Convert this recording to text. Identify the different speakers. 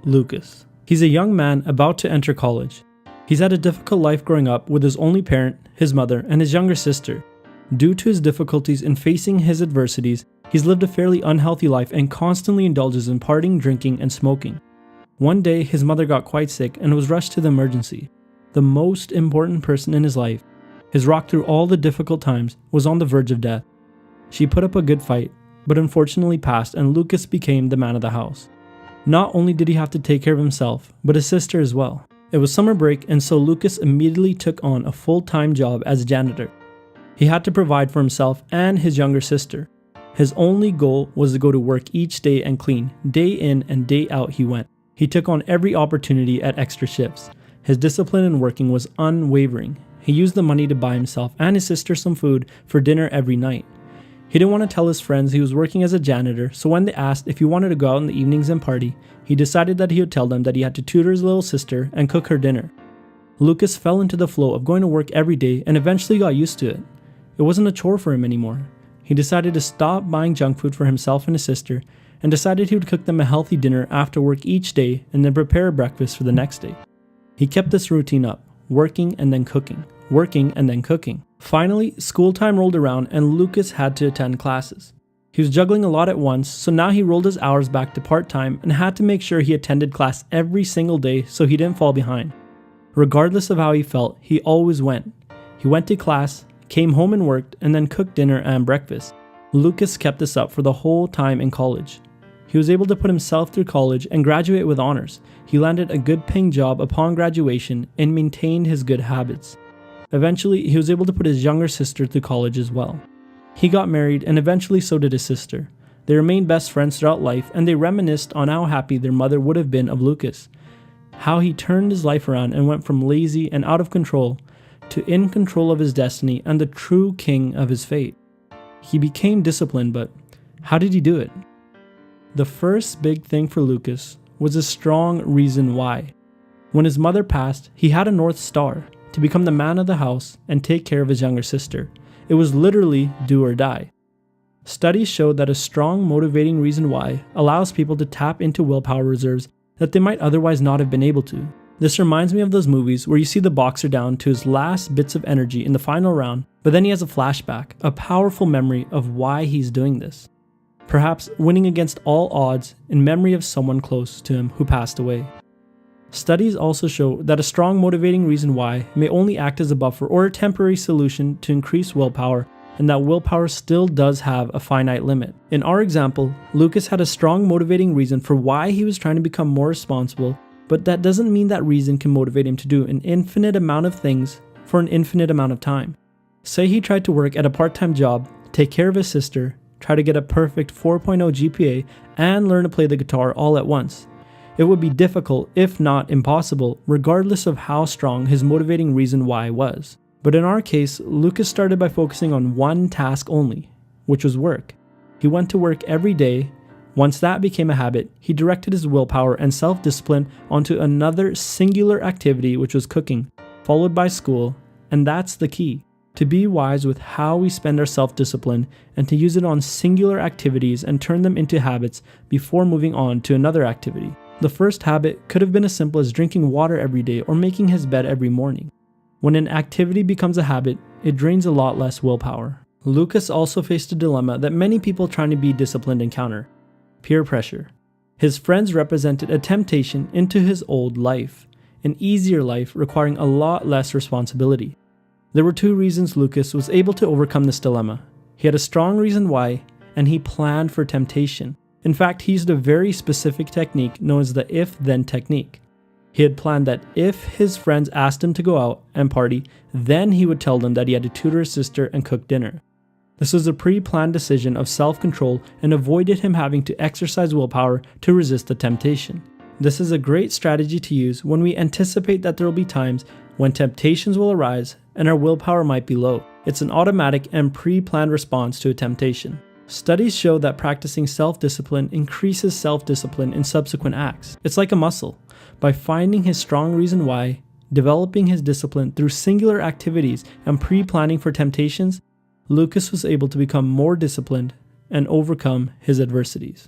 Speaker 1: Lucas. He's a young man about to enter college. He's had a difficult life growing up with his only parent, his mother, and his younger sister. Due to his difficulties in facing his adversities, he's lived a fairly unhealthy life and constantly indulges in partying, drinking, and smoking. One day, his mother got quite sick and was rushed to the emergency. The most important person in his life, his rock through all the difficult times, was on the verge of death. She put up a good fight, but unfortunately passed, and Lucas became the man of the house. Not only did he have to take care of himself, but his sister as well. It was summer break, and so Lucas immediately took on a full-time job as a janitor. He had to provide for himself and his younger sister. His only goal was to go to work each day and clean. Day in and day out he went. He took on every opportunity at extra shifts. His discipline in working was unwavering. He used the money to buy himself and his sister some food for dinner every night. He didn't want to tell his friends he was working as a janitor, so when they asked if he wanted to go out in the evenings and party, he decided that he would tell them that he had to tutor his little sister and cook her dinner. Lucas fell into the flow of going to work every day and eventually got used to it. It wasn't a chore for him anymore. He decided to stop buying junk food for himself and his sister and decided he would cook them a healthy dinner after work each day and then prepare a breakfast for the next day. He kept this routine up, working and then cooking, working and then cooking. Finally, school time rolled around and Lucas had to attend classes. He was juggling a lot at once, so now he rolled his hours back to part-time and had to make sure he attended class every single day so he didn't fall behind. Regardless of how he felt, he always went. He went to class, came home and worked, and then cooked dinner and breakfast. Lucas kept this up for the whole time in college. He was able to put himself through college and graduate with honors. He landed a good paying job upon graduation and maintained his good habits. Eventually, he was able to put his younger sister through college as well. He got married and eventually so did his sister. They remained best friends throughout life and they reminisced on how happy their mother would have been of Lucas. How he turned his life around and went from lazy and out of control to in control of his destiny and the true king of his fate. He became disciplined, but how did he do it? The first big thing for Lucas was a strong reason why. When his mother passed, he had a North Star to become the man of the house and take care of his younger sister. It was literally do or die. Studies showed that a strong motivating reason why allows people to tap into willpower reserves that they might otherwise not have been able to. This reminds me of those movies where you see the boxer down to his last bits of energy in the final round, but then he has a flashback, a powerful memory of why he's doing this. Perhaps winning against all odds in memory of someone close to him who passed away. Studies also show that a strong motivating reason why may only act as a buffer or a temporary solution to increase willpower, and that willpower still does have a finite limit. In our example, Lucas had a strong motivating reason for why he was trying to become more responsible, but that doesn't mean that reason can motivate him to do an infinite amount of things for an infinite amount of time. Say he tried to work at a part-time job, take care of his sister, try to get a perfect 4.0 GPA, and learn to play the guitar all at once. It would be difficult, if not impossible, regardless of how strong his motivating reason why was. But in our case, Lucas started by focusing on one task only, which was work. He went to work every day. Once that became a habit, he directed his willpower and self-discipline onto another singular activity, which was cooking, followed by school, and that's the key. To be wise with how we spend our self-discipline and to use it on singular activities and turn them into habits before moving on to another activity. The first habit could have been as simple as drinking water every day or making his bed every morning. When an activity becomes a habit, it drains a lot less willpower. Lucas also faced a dilemma that many people trying to be disciplined encounter: peer pressure. His friends represented a temptation into his old life, an easier life requiring a lot less responsibility. There were two reasons Lucas was able to overcome this dilemma. He had a strong reason why, and he planned for temptation. In fact, he used a very specific technique known as the if-then technique. He had planned that if his friends asked him to go out and party, then he would tell them that he had to tutor his sister and cook dinner. This was a pre-planned decision of self-control and avoided him having to exercise willpower to resist the temptation. This is a great strategy to use when we anticipate that there will be times when temptations will arise and our willpower might be low. It's an automatic and pre-planned response to a temptation. Studies show that practicing self-discipline increases self-discipline in subsequent acts. It's like a muscle. By finding his strong reason why, developing his discipline through singular activities, and pre-planning for temptations, Lucas was able to become more disciplined and overcome his adversities.